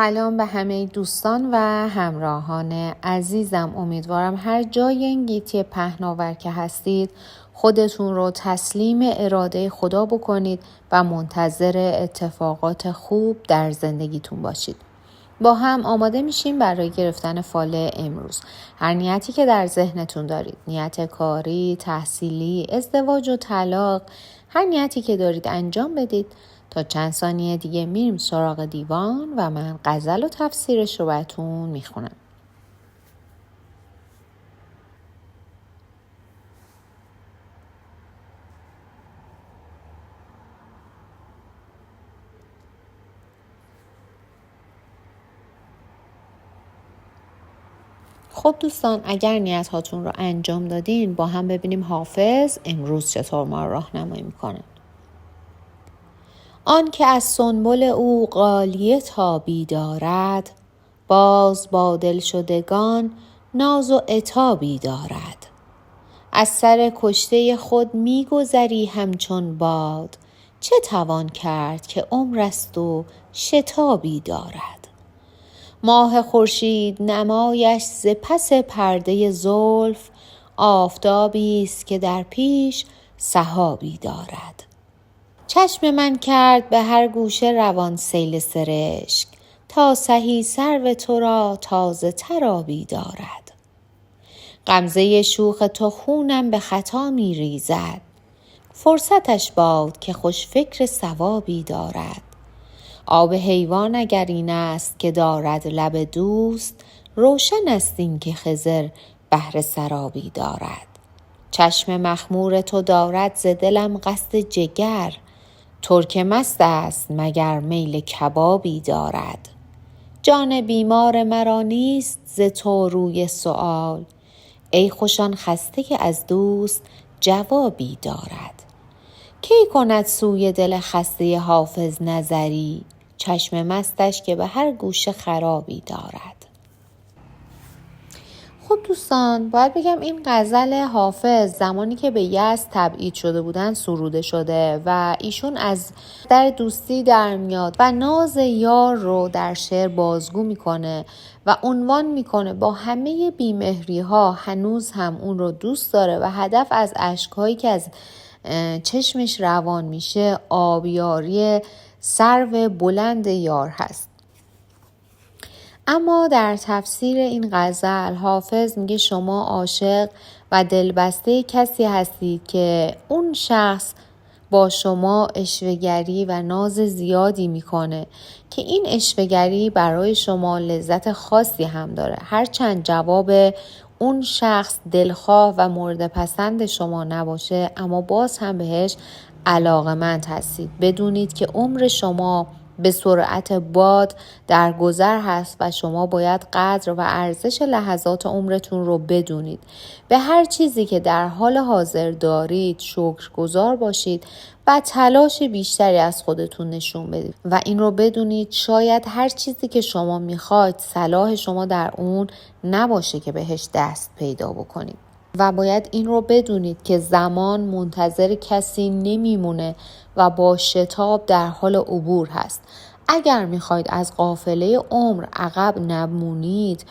سلام به همه دوستان و همراهان عزیزم. امیدوارم هر جای این گیتی پهناور که هستید خودتون رو تسلیم اراده خدا بکنید و منتظر اتفاقات خوب در زندگیتون باشید. با هم آماده میشیم برای گرفتن فال امروز. هر نیتی که در ذهنتون دارید، نیت کاری، تحصیلی، ازدواج و طلاق، هر نیتی که دارید انجام بدید. تا چند ثانیه دیگه میریم سراغ دیوان و من غزل و تفسیرش رو براتون میخونم. خب دوستان، اگر نیت هاتون رو انجام دادین با هم ببینیم حافظ امروز چطور ما راهنمایی میکنه. آن که از سنبل او غالیه تابی دارد، باز با دل شدگان ناز و عتابی دارد. از سر کشته خود می گذری همچون باد، چه توان کرد که عمر است و شتابی دارد. ماه خورشید نمایش ز پس پرده زلف، آفتابی است که در پیش سحابی دارد. چشم من کرد به هر گوشه روان سیل سرشک، تا سهی سرو تو را تازه ترابی دارد. غمزه شوخ تو خونم به خطا می ریزد، فرصتش باد که خوش فکر ثوابی دارد. آب حیوان اگر این است که دارد لب دوست، روشن است این که خضر بحر سرابی دارد. چشم مخمور تو دارد ز دلم قصد جگر، ترک مست است مگر میل کبابی دارد. جان بیمار مرا نیست ز تو روی سؤال، ای خوشان خسته که از دوست جوابی دارد. کی کند سوی دل خسته حافظ نظری، چشم مستش که به هر گوشه خرابی دارد. خب دوستان، باید بگم این غزل حافظ زمانی که به یزد تبعید شده بودن سروده شده و ایشون از در دوستی در میاد و ناز یار رو در شعر بازگو میکنه و عنوان میکنه با همه بیمهری ها هنوز هم اون رو دوست داره و هدف از اشکهایی که از چشمش روان میشه آبیاری سرو بلند یار هست. اما در تفسیر این غزل حافظ میگه شما عاشق و دلبسته کسی هستید که اون شخص با شما عشوه‌گری و ناز زیادی میکنه که این عشوه‌گری برای شما لذت خاصی هم داره. هرچند جواب اون شخص دلخواه و مورد پسند شما نباشه، اما باز هم بهش علاقه‌مند هستید. بدونید که عمر شما به سرعت باد در گذر هست و شما باید قدر و ارزش لحظات عمرتون رو بدونید. به هر چیزی که در حال حاضر دارید شکرگزار باشید و تلاش بیشتری از خودتون نشون بدید و این رو بدونید شاید هر چیزی که شما میخواید صلاح شما در اون نباشه که بهش دست پیدا بکنید. و باید این رو بدونید که زمان منتظر کسی نمیمونه و با شتاب در حال عبور هست. اگر میخواید از قافله عمر عقب نمونید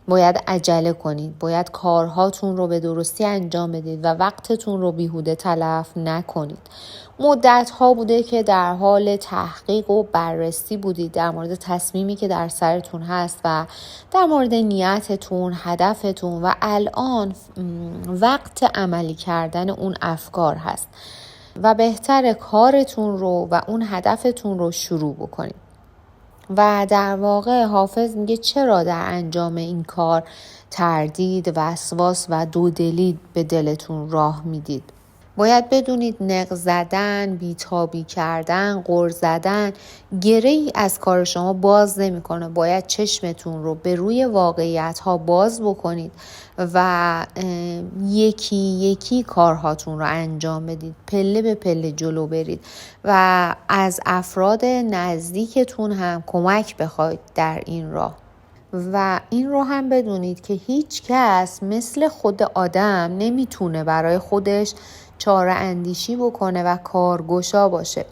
باید عجله کنید، باید کارهاتون رو به درستی انجام بدید و وقتتون رو بیهوده تلف نکنید. مدت ها بوده که در حال تحقیق و بررسی بودید در مورد تصمیمی که در سرتون هست و در مورد نیتتون، هدفتون و الان وقت عملی کردن اون افکار هست و بهتر کارتون رو و اون هدفتون رو شروع بکنید. و در واقع حافظ میگه چرا در انجام این کار تردید، وسواس و دودلی به دلتون راه میدید. باید بدونید نق زدن، بیتابی کردن، غر زدن گره‌ای از کار شما باز نمی‌کنه. باید چشمتون رو به روی واقعیت ها باز بکنید و یکی یکی کارهاتون رو انجام بدید، پله به پله جلو برید و از افراد نزدیکتون هم کمک بخواید در این راه. و این رو هم بدونید که هیچ کس مثل خود آدم نمیتونه برای خودش چاره اندیشی بکنه و کارگشا باشه.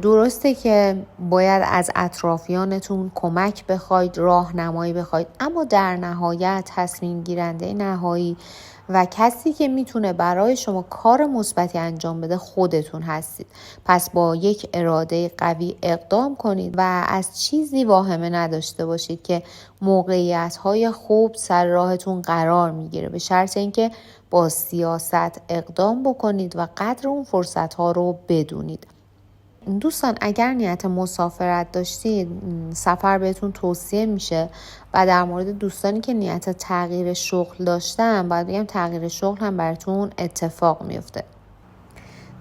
درسته که باید از اطرافیانتون کمک بخواید، راهنمایی بخواید، اما در نهایت تصمیم گیرنده نهایی و کسی که میتونه برای شما کار مثبتی انجام بده خودتون هستید. پس با یک اراده قوی اقدام کنید و از چیزی واهمه نداشته باشید که موقعیت‌های خوب سر راهتون قرار میگیره، به شرط اینکه با سیاست اقدام بکنید و قدر اون فرصت‌ها رو بدونید. دوستان اگر نیت مسافرت داشتید سفر بهتون توصیه میشه و در مورد دوستانی که نیت تغییر شغل داشتن باید بگم تغییر شغل هم براتون اتفاق میفته.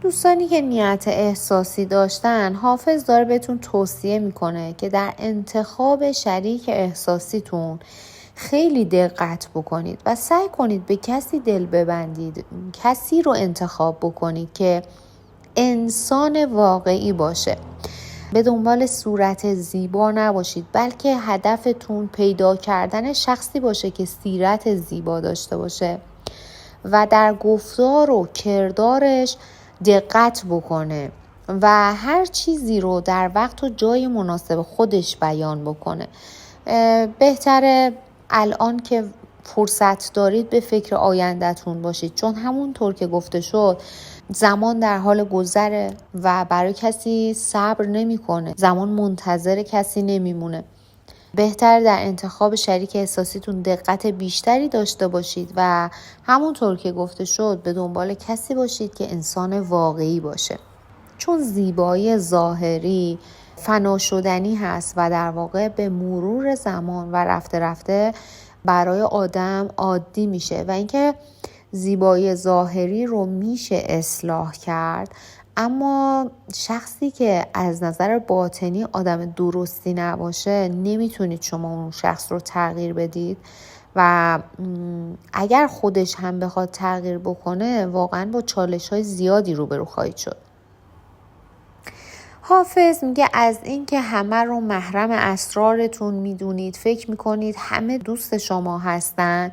دوستانی که نیت احساسی داشتن حافظ داره بهتون توصیه میکنه که در انتخاب شریک احساسیتون خیلی دقت بکنید و سعی کنید به کسی دل ببندید، کسی رو انتخاب بکنید که انسان واقعی باشه. به دنبال صورت زیبا نباشید، بلکه هدفتون پیدا کردن شخصی باشه که سیرت زیبا داشته باشه و در گفتار و کردارش دقت بکنه و هر چیزی رو در وقت و جای مناسب خودش بیان بکنه. بهتره الان که فرصت دارید به فکر آینده‌تون باشید، چون همونطور که گفته شد زمان در حال گذره و برای کسی صبر نمی‌کنه، زمان منتظر کسی نمیمونه. بهتر در انتخاب شریک احساسیتون دقت بیشتری داشته باشید و همونطور که گفته شد به دنبال کسی باشید که انسان واقعی باشه، چون زیبایی ظاهری فنا شدنی هست و در واقع به مرور زمان و رفته رفته برای آدم عادی میشه و اینکه زیبایی ظاهری رو میشه اصلاح کرد، اما شخصی که از نظر باطنی آدم درستی نباشه نمیتونید شما اون شخص رو تغییر بدید و اگر خودش هم بخواد تغییر بکنه واقعا با چالش‌های زیادی روبرو خواهید شد. حافظ میگه از این که همه رو محرم اسرارتون میدونید، فکر میکنید همه دوست شما هستن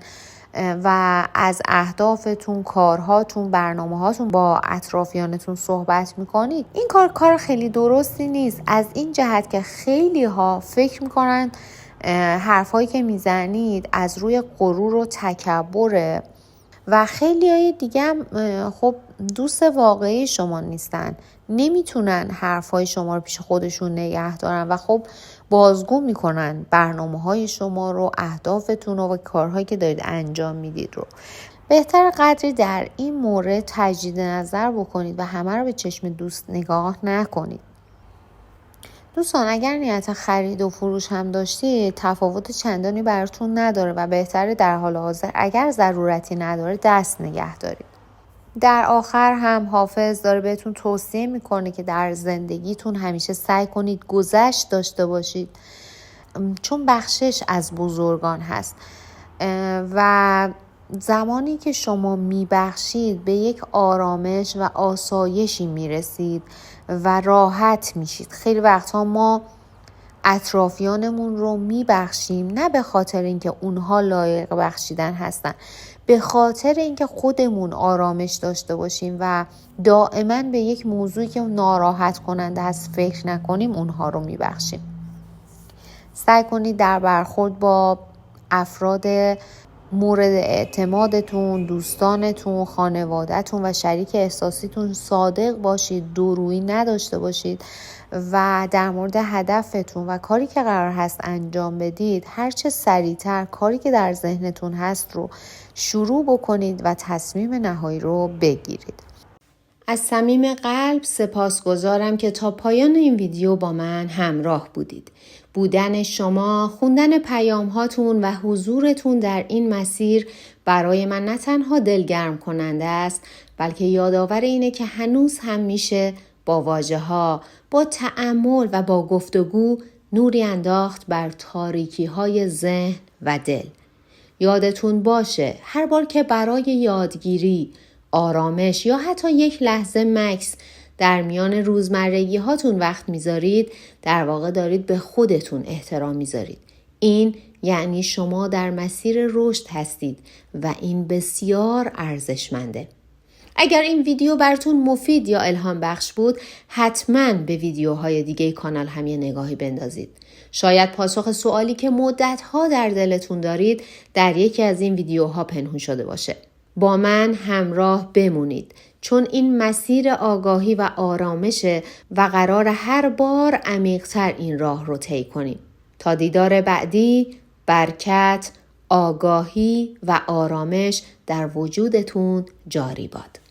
و از اهدافتون، کارهاتون، برنامه‌هاتون با اطرافیانتون صحبت میکنید، این کار خیلی درستی نیست، از این جهت که خیلی ها فکر میکنن حرفایی که میزنید از روی غرور و تکبره و خیلی های دیگه هم خب دوست واقعی شما نیستن، نمیتونن حرفای شما رو پیش خودشون نگه دارن و خب بازگو میکنن برنامه‌های شما رو، اهدافتون رو و کارهایی که دارید انجام میدید رو. بهتر قدری در این مورد تجدید نظر بکنید و همه رو به چشم دوست نگاه نکنید. دوستان اگر نیت خرید و فروش هم داشتید تفاوت چندانی براتون نداره و بهتره در حال حاضر اگر ضرورتی نداره دست نگه دارید. در آخر هم حافظ داره بهتون توصیه میکنه که در زندگیتون همیشه سعی کنید گذشت داشته باشید، چون بخشش از بزرگان هست و زمانی که شما میبخشید به یک آرامش و آسایشی میرسید و راحت میشید. خیلی وقتها ما اطرافیانمون رو میبخشیم نه به خاطر اینکه اونها لایق بخشیدن هستن، به خاطر اینکه خودمون آرامش داشته باشیم و دائما به یک موضوعی که ناراحت کننده هست فکر نکنیم اونها رو میبخشیم. سعی کنید در برخورد با افراد مورد اعتمادتون، دوستانتون، خانوادهتون و شریک احساسیتون صادق باشید، دورویی نداشته باشید و در مورد هدفتون و کاری که قرار هست انجام بدید هرچه سریعتر کاری که در ذهنتون هست رو شروع بکنید و تصمیم نهایی رو بگیرید. از صمیم قلب سپاسگزارم که تا پایان این ویدیو با من همراه بودید. بودن شما، خوندن پیام هاتون و حضورتون در این مسیر برای من نه تنها دلگرم کننده است، بلکه یادآور اینه که هنوز هم میشه با واژه ها، با تأمل و با گفتگو نوری انداخت بر تاریکی های ذهن و دل. یادتون باشه هر بار که برای یادگیری، آرامش یا حتی یک لحظه مکث در میان روزمرگی هاتون وقت میذارید، در واقع دارید به خودتون احترام میذارید. این یعنی شما در مسیر رشد هستید و این بسیار ارزشمنده. اگر این ویدیو براتون مفید یا الهام بخش بود، حتما به ویدیوهای دیگه کانال هم یه نگاهی بندازید. شاید پاسخ سوالی که مدت‌ها در دلتون دارید در یکی از این ویدیوها پنهون شده باشه. با من همراه بمونید، چون این مسیر آگاهی و آرامشه و قرار هر بار عمیق‌تر این راه رو طی کنیم. تا دیدار بعدی، برکت، آگاهی و آرامش در وجودتون جاری باد.